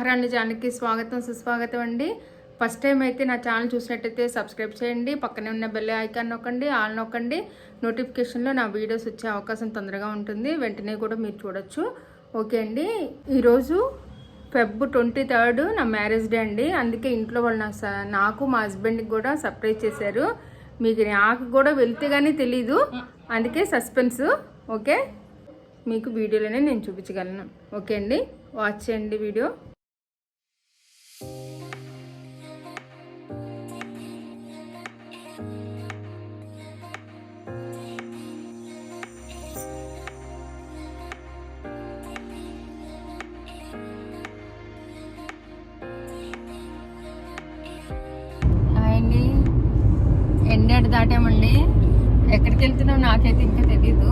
మహారాణి ఛానల్కి స్వాగతం సుస్వాగతం అండి. ఫస్ట్ టైం అయితే నా ఛానల్ చూసినట్టయితే సబ్స్క్రైబ్ చేయండి, పక్కనే ఉన్న బెల్ ఐకాన్ నొక్కండి, ఆల్ నొక్కండి. నోటిఫికేషన్లో నా వీడియోస్ వచ్చే అవకాశం తొందరగా ఉంటుంది, వెంటనే కూడా మీరు చూడొచ్చు. ఓకే అండి, ఈరోజు Feb 23 నా మ్యారేజ్ డే అండి. అందుకే ఇంట్లో వాళ్ళు నాకు మా హస్బెండ్కి కూడా సర్ప్రైజ్ చేశారు. మీకు నాకు కూడా వెళ్తే కానీ తెలీదు, అందుకే సస్పెన్స్. ఓకే, మీకు వీడియోలోనే నేను చూపించగలను. ఓకే అండి, వాచ్ చేయండి వీడియో. అండి ఎండేడు దాటామండి. ఎక్కడికి వెళ్తున్నాం నాకైతే ఇంకా తెలీదు.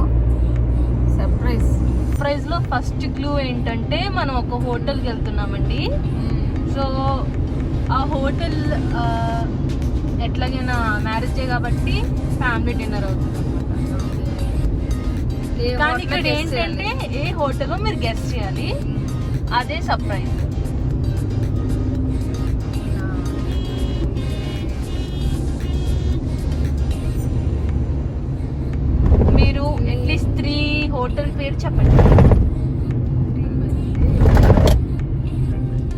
సర్ప్రైజ్ లో ఫస్ట్ క్లూ ఏంటంటే మనం ఒక హోటల్కి వెళ్తున్నామండి. సో ఆ హోటల్ ఎట్లాగైనా మ్యారేజ్ డే కాబట్టి ఫ్యామిలీ డిన్నర్ అవుతుంది. కానీ ఇక్కడ ఏంటంటే ఏ హోటల్లో మీరు గెస్ట్ చేయాలి, అదే సర్ప్రైజ్. మీరు అట్లీస్ట్ 3 హోటల్ పేరు చెప్పండి,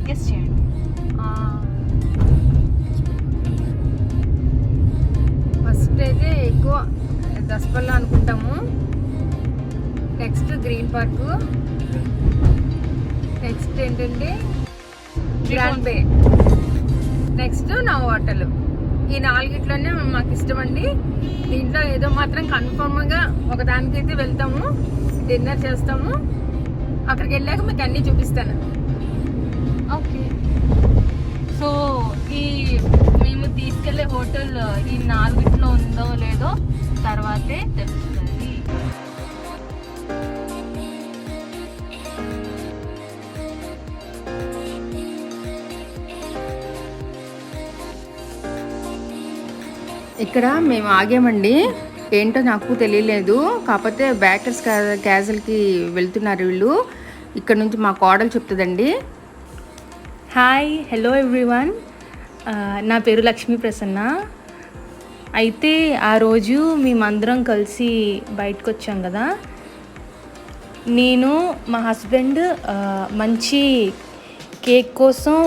గెస్ట్ చేయండి. ఫస్ట్ అయితే ఎక్కువ దసపల్లా అనుకుంటాము, నెక్స్ట్ గ్రీన్ పార్క్, నెక్స్ట్ ఏంటంటే గ్రాండ్ బే, నెక్స్ట్ నా హోటల్. ఈ 4 మాకు ఇష్టం అండి. దీంట్లో ఏదో మాత్రం కన్ఫర్మ్గా ఒకదానికైతే వెళ్తాము, డిన్నర్ చేస్తాము. అక్కడికి వెళ్ళాక మీకు అన్నీ చూపిస్తాను. ఓకే, సో మేము తీసుకెళ్లే హోటల్ ఈ 4 ఉందో లేదో తర్వాతే తెలుస్తుంది. ఇక్కడ మేము ఆగామండి, ఏంటో నాకు తెలియలేదు. కాకపోతే బ్యాకర్స్ క్యాజువల్కి వెళ్తున్నారు వీళ్ళు. ఇక్కడ నుంచి మా కోడలు చెప్తుందండి. హాయ్, హలో ఎవ్రీవన్, నా పేరు లక్ష్మీ ప్రసన్న. అయితే ఆ రోజు మేమందరం కలిసి బయటకు వచ్చాం కదా, నేను మా హస్బెండ్ మంచి కేక్ కోసం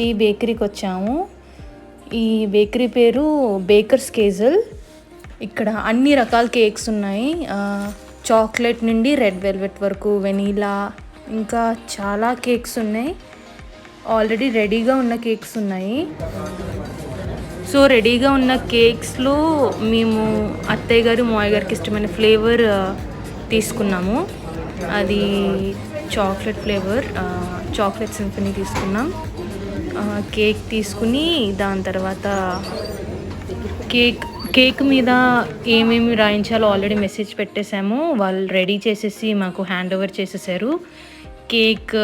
ఈ బేకరీకి వచ్చాము. ఈ బేకరీ పేరు బేకర్స్ కేజల్. ఇక్కడ అన్ని రకాల కేక్స్ ఉన్నాయి, చాక్లెట్ నుండి రెడ్ వెల్వెట్ వరకు, వెనీలా, ఇంకా చాలా కేక్స్ ఉన్నాయి. ఆల్రెడీ రెడీగా ఉన్న కేక్స్ ఉన్నాయి. సో రెడీగా ఉన్న కేక్స్లో మేము అత్తయ్య గారు మావయ్య గారికి ఇష్టమైన ఫ్లేవర్ తీసుకున్నాము. అది చాక్లెట్ ఫ్లేవర్, చాక్లెట్ సింఫనీ తీసుకున్నాం. కేక్ తీసుకుని దాని తర్వాత కేక్ మీద ఏమేమి రాయించాలో ఆల్రెడీ మెసేజ్ పెట్టేశాము. వాళ్ళు రెడీ చేసేసి మాకు హ్యాండ్ ఓవర్ చేసేసారు కేక్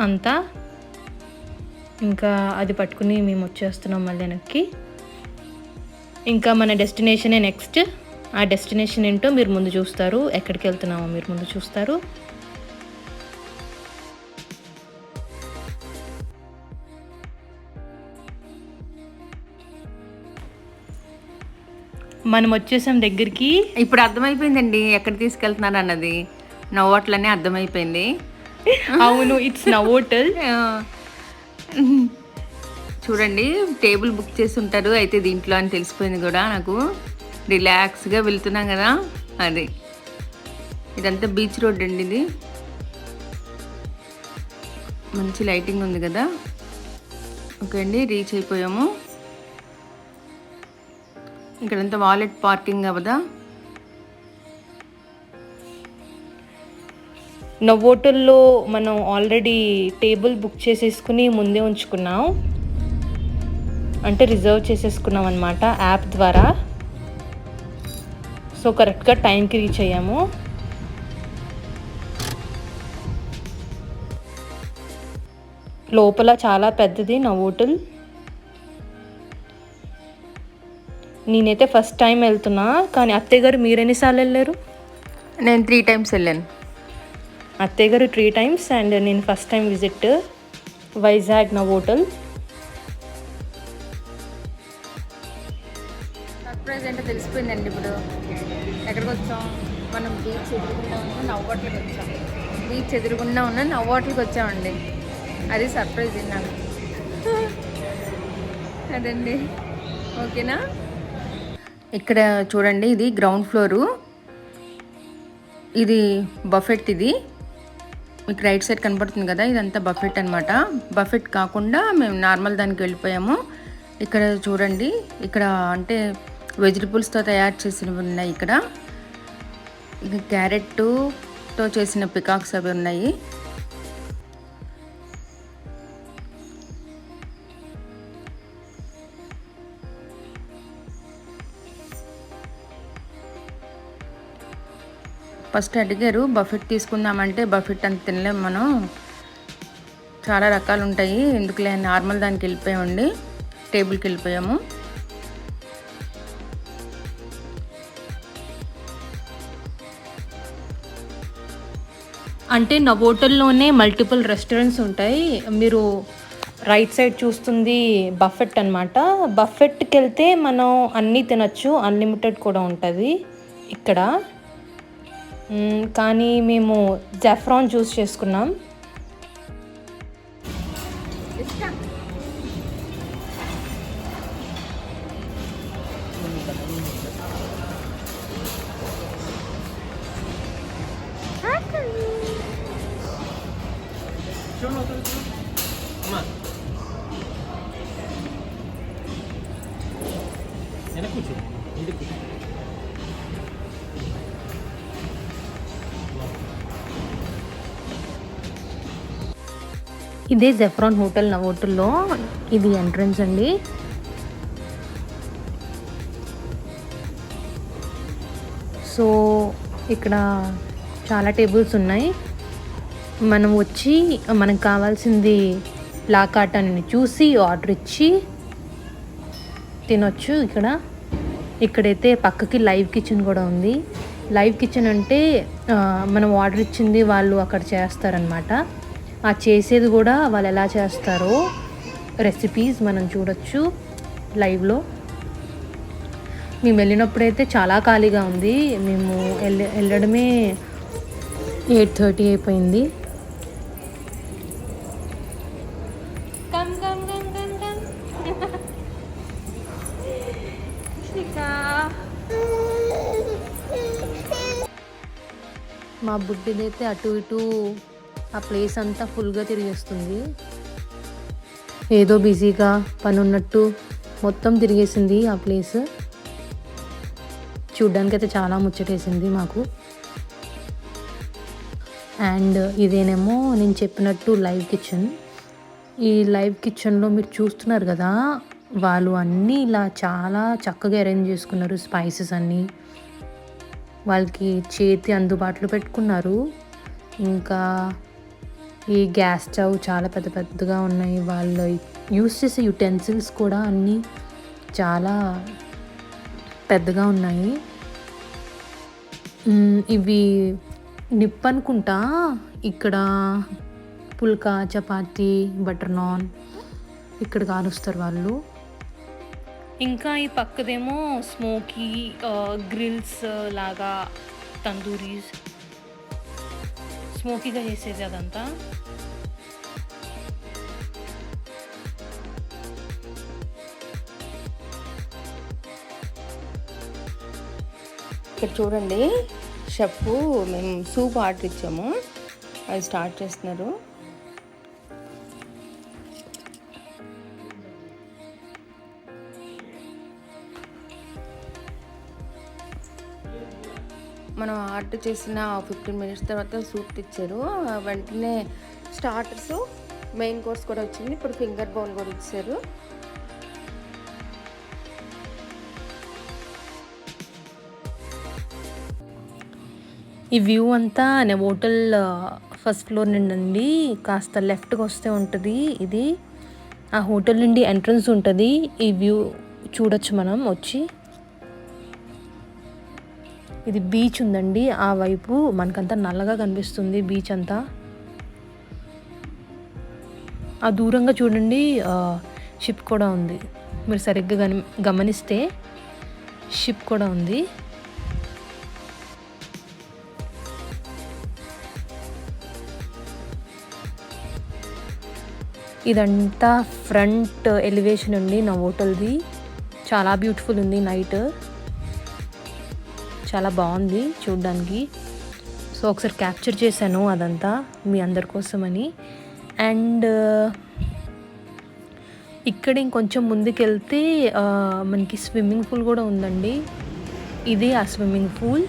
అంతా. ఇంకా అది పట్టుకుని మేము వచ్చేస్తున్నాం మళ్ళీ వెనక్కి. ఇంకా మన డెస్టినేషనే నెక్స్ట్. ఆ డెస్టినేషన్ ఏంటో మీరు ముందు చూస్తారు, ఎక్కడికి వెళ్తున్నామో మీరు ముందు చూస్తారు. మనం వచ్చేసాం దగ్గరికి. ఇప్పుడు అర్థమైపోయిందండి ఎక్కడ తీసుకెళ్తున్నారు అన్నది. నవ్వట్లనే అర్థమైపోయింది. అవును, ఇట్స్ నవోటల్. చూడండి, టేబుల్ బుక్ చేసి ఉంటారు అయితే దీంట్లో అని తెలిసిపోయింది కూడా నాకు. రిలాక్స్గా వెళ్తున్నాం కదా, అది. ఇదంతా బీచ్ రోడ్ అండి. ఇది మంచి లైటింగ్ ఉంది కదా. ఓకే అండి, రీచ్ అయిపోయాము. ఇక్కడంతా వాలెట్ పార్కింగ్ అవదా. నవోటల్లో మనం ఆల్రెడీ టేబుల్ బుక్ చేసేసుకుని ముందే ఉంచుకున్నాం, అంటే రిజర్వ్ చేసేసుకున్నాం అనమాట యాప్ ద్వారా. సో కరెక్ట్గా టైంకి రీచ్ అయ్యాము. లోపల చాలా పెద్దది నవోటల్. నేనైతే ఫస్ట్ టైం వెళ్తున్నా, కానీ అత్తయ్య గారు మీరు ఎన్నిసార్లు వెళ్ళారు? నేను 3 times వెళ్ళాను. అత్తయ్య గారు 3 times అండ్ నేను first time visit. Vizag Novotel. Surprise ఏంటో తెలిసిపోయిందండి. ఇప్పుడు ఎక్కడికి వచ్చాం? మనం బీచ్ ఎదురుగుండా ఉన్న నవ్వోటల్కి వచ్చాం. బీచ్ ఎదురుగుండా ఉన్న నవ్వోటల్కి వచ్చామండి. అది సర్ప్రైజ్ నాకు. అదండి. ఓకేనా? ఇక్కడ చూడండి, ఇది గ్రౌండ్ ఫ్లోరు. ఇది బఫెట్. ఇది మీకు రైట్ సైడ్ కనపడుతుంది కదా, ఇదంతా బఫెట్ అనమాట. బఫెట్ కాకుండా మేము నార్మల్ దానికి వెళ్ళిపోయాము. ఇక్కడ చూడండి, ఇక్కడ అంటే వెజిటబుల్స్తో తయారు చేసినవి ఉన్నాయి. ఇక్కడ క్యారెట్తో చేసిన పికాక్స్ అవి ఉన్నాయి. ఫస్ట్ అడిగారు బఫెట్ తీసుకుందామంటే, బఫెట్ అంత తినలేము మనం, చాలా రకాలు ఉంటాయి, ఎందుకులే నార్మల్ దానికి వెళ్ళిపోయామండి. టేబుల్కి వెళ్ళిపోయాము. అంటే నవోటల్లోనే మల్టిపుల్ రెస్టారెంట్స్ ఉంటాయి. మీరు రైట్ సైడ్ చూస్తుంది బఫెట్ అనమాట. బఫెట్కి వెళ్తే మనం అన్నీ తినచ్చు, అన్లిమిటెడ్ కూడా ఉంటుంది ఇక్కడ. కానీ మేము జాఫ్రాన్ చూస్ చేసుకున్నాం. ఇదే జెఫ్రాన్ హోటల్ నవోటల్లో. ఇది ఎంట్రన్స్ అండి. సో ఇక్కడ చాలా టేబుల్స్ ఉన్నాయి. మనం వచ్చి మనకు కావాల్సింది లాకాటాన్ని చూసి ఆర్డర్ ఇచ్చి తినొచ్చు. ఇక్కడైతే పక్కకి లైవ్ కిచెన్ కూడా ఉంది. లైవ్ కిచెన్ అంటే మనం ఆర్డర్ ఇచ్చింది వాళ్ళు అక్కడ చేస్తారనమాట. ఆ చేసేది కూడా వాళ్ళు ఎలా చేస్తారో రెసిపీస్ మనం చూడొచ్చు లైవ్లో. మేము వెళ్ళినప్పుడైతే చాలా ఖాళీగా ఉంది. మేము వెళ్ళడమే 8:30 అయిపోయింది. మా బుడ్డిదైతే అటు ఇటు ఆ ప్లేస్ అంతా ఫుల్గా తిరిగేస్తుంది. ఏదో బిజీగా పని ఉన్నట్టు మొత్తం తిరిగేసింది ఆ ప్లేస్. చూడ్డానికైతే చాలా ముచ్చటేసింది మాకు. అండ్ ఇదేనేమో నేను చెప్పినట్టు లైవ్ కిచెన్. ఈ లైవ్ కిచెన్లో మీరు చూస్తున్నారు కదా, వాళ్ళు అన్నీ ఇలా చాలా చక్కగా అరేంజ్ చేసుకున్నారు. స్పైసెస్ అన్నీ వాళ్ళకి చేతి అందుబాటులో పెట్టుకున్నారు. ఇంకా ఈ గ్యాస్ స్టవ్ చాలా పెద్ద పెద్దగా ఉన్నాయి. వాళ్ళు యూస్ చేసే యుటెన్సిల్స్ కూడా అన్నీ చాలా పెద్దగా ఉన్నాయి. ఇవి నిప్ అనుకుంటా. ఇక్కడ పుల్కా, చపాతీ, బటర్ నాన్ ఇక్కడ కాలుస్తారు వాళ్ళు. ఇంకా ఈ పక్కదేమో స్మోకీ గ్రిల్స్ లాగా, తందూరీస్ స్మోకీగా చేసేది అదంతా. ఇక్కడ చూడండి, షెఫ్ మేము సూప్ ఆర్డర్ ఇచ్చాము, అది స్టార్ట్ చేస్తున్నారు. మనం ఆర్డర్ చేసిన 15 minutes తర్వాత సూప్ తెచ్చారు. వెంటనే స్టార్టర్స్, మెయిన్ కోర్స్ కూడా వచ్చింది. ఇప్పుడు ఫింగర్ బౌల్ కూడా ఇచ్చారు. ఈ వ్యూ అంతా హోటల్ ఫస్ట్ ఫ్లోర్ నుండి కాస్త లెఫ్ట్కి వస్తే ఉంటుంది. ఇది ఆ హోటల్ నుండి ఎంట్రన్స్ ఉంటుంది. ఈ వ్యూ చూడొచ్చు మనం వచ్చి. ఇది బీచ్ ఉందండి, ఆ వైపు మనకంతా నల్లగా కనిపిస్తుంది బీచ్ అంతా. ఆ దూరంగా చూడండి షిప్ కూడా ఉంది. మీరు సరిగ్గా గమనిస్తే షిప్ కూడా ఉంది. ఇదంతా ఫ్రంట్ ఎలివేషన్ అండి నా హోటల్ది. చాలా బ్యూటిఫుల్ ఉంది. నైట్ చాలా బాగుంది చూడడానికి. సో ఒకసారి క్యాప్చర్ చేశాను అదంతా మీ అందరి కోసమని. అండ్ ఇక్కడ ఇంకొంచెం ముందుకెళ్తే మనకి స్విమ్మింగ్ పూల్ కూడా ఉందండి. ఇది ఆ స్విమ్మింగ్ పూల్.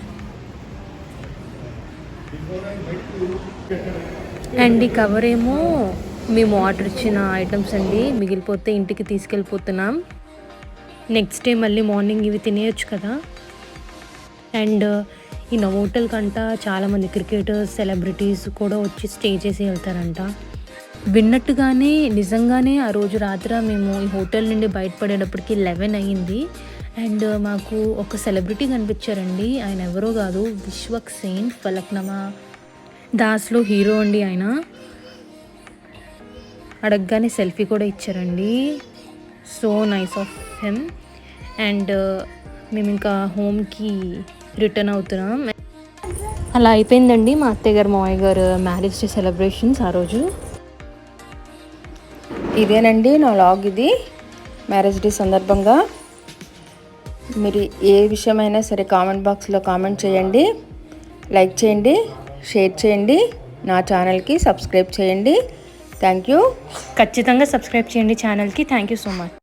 అండ్ ఈ కవర్ ఏమో మేము ఆర్డర్ ఇచ్చిన ఐటమ్స్ అండి. మిగిలిపోతే ఇంటికి తీసుకెళ్ళిపోతున్నాం. నెక్స్ట్ డే మళ్ళీ మార్నింగ్ ఇవి తినేయచ్చు కదా. అండ్ ఈ నా హోటల్ కంట చాలామంది క్రికెటర్స్, సెలబ్రిటీస్ కూడా వచ్చి స్టే చేసి వెళ్తారంట. విన్నట్టుగానే నిజంగానే ఆ రోజు రాత్రి మేము ఈ హోటల్ నుండి బయటపడేటప్పటికి 11 అయ్యింది. అండ్ మాకు ఒక సెలబ్రిటీ కనిపించారండి. ఆయన ఎవరో కాదు, విశ్వక్ సేన్, ఫలక్నామా దాస్లో హీరో అండి ఆయన. అడగగానే సెల్ఫీ కూడా ఇచ్చారండి. So nice of him. And మేము ఇంకా హోమ్కి రిటర్న్ అవుతున్నాం. అలా అయిపోయిందండి మా అత్తయ్య గారు మావయ్య గారు మ్యారేజ్ డే సెలబ్రేషన్స్ ఆ రోజు. ఇదేనండి నా వ్లాగ్. ఇది మ్యారేజ్ డే సందర్భంగా. మీరు ఏ విషయమైనా సరే కామెంట్ బాక్స్లో కామెంట్ చేయండి, లైక్ చేయండి, షేర్ చేయండి, నా ఛానల్కి సబ్స్క్రైబ్ చేయండి. Thank you. ఖచ్చితంగా సబ్స్క్రైబ్ చేయండి ఛానల్కి. Thank you so much.